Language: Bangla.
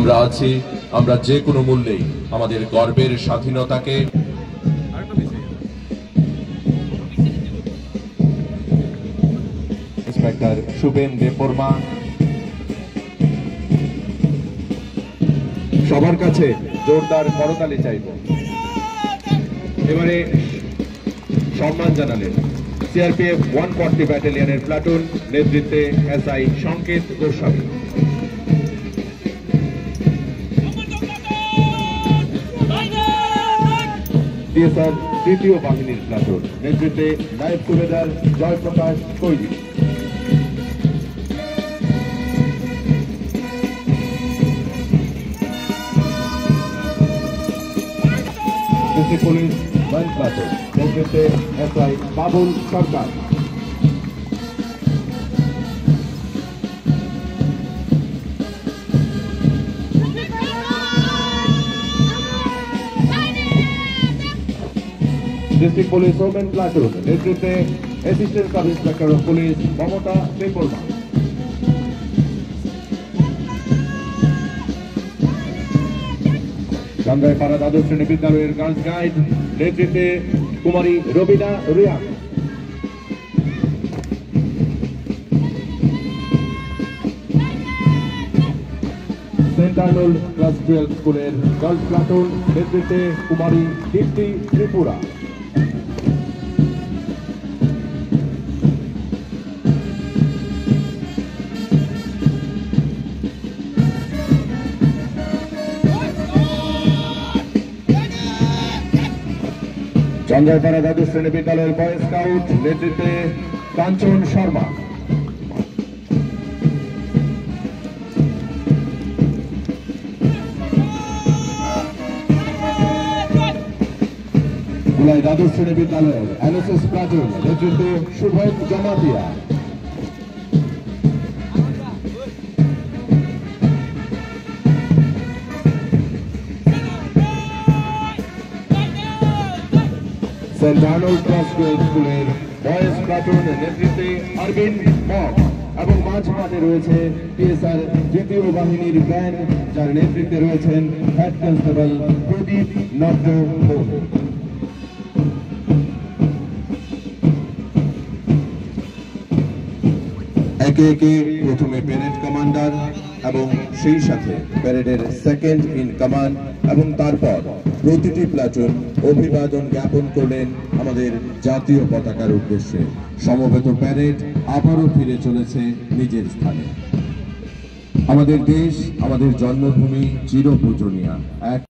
আমরা আছি, আমরা যে কোনো মূল্যেই আমাদের গর্বের স্বাধীনতাকে ইন্সপেক্টর শুভেন দেববর্মা সবার কাছে জোরদার করতালি চাইব। এবারে সম্মান জানালেন সিআরপিএফ 140 ব্যাটালিয়নের প্লাটুন নেতৃত্বে এসআই সংকেত গোস্বামী। টিএসআর তৃতীয় বাহিনীর প্লাটুন নেতৃত্বে নায়েব সুবেদার Jayprakash Koiri. District police 1 platoon নেতৃত্বে SI Babul Sarkar. District police women platoon নেতৃত্বে assistant sub inspector of police Mamata Debbarma. Tangaipara দ্বাদশ শ্রেণী বিদ্যালয়ের গার্লস গাইড নেতৃত্বে কুমারী Rabina Rian. Saint Arnold class 12 স্কুলের গার্লস প্লাটুন নেতৃত্বে কুমারী দীপ্তি ত্রিপুরা। টাঙ্গাইপাড়া দ্বাদশ শ্রেণী বিদ্যালয়ের বয় স্কাউট নেতৃত্বে কাঞ্চন শর্মা। কুলাই দ্বাদশ শ্রেণী বিদ্যালয়ের এনএসএস প্লাটুন নেতৃত্বে Shuven Jamatia. Saint Arnold class 12 স্কুলের বয়েজ প্লাটুন নেতৃত্বে অরবিন্দ মগ এবং মাঝ মাঠে রয়েছে টিএসআর তৃতীয় বাহিনীর ব্যান্ড, যার নেতৃত্বে রয়েছেন হেড কনস্টেবল প্রদীপ নট্ট। একে একে প্রথমে প্যারেড কমান্ডার এবং সেই সাথে প্যারেডের সেকেন্ড ইন কমান্ড এবং তারপর প্রতিটি প্লাটুন অভিবাদন জ্ঞাপন করলেন আমাদের জাতীয় পতাকার উদ্দেশ্যে। সমবেত প্যারেড আবারও ফিরে চলেছে নিজের স্থানে। আমাদের দেশ, আমাদের জন্মভূমি চিরপূজনীয়।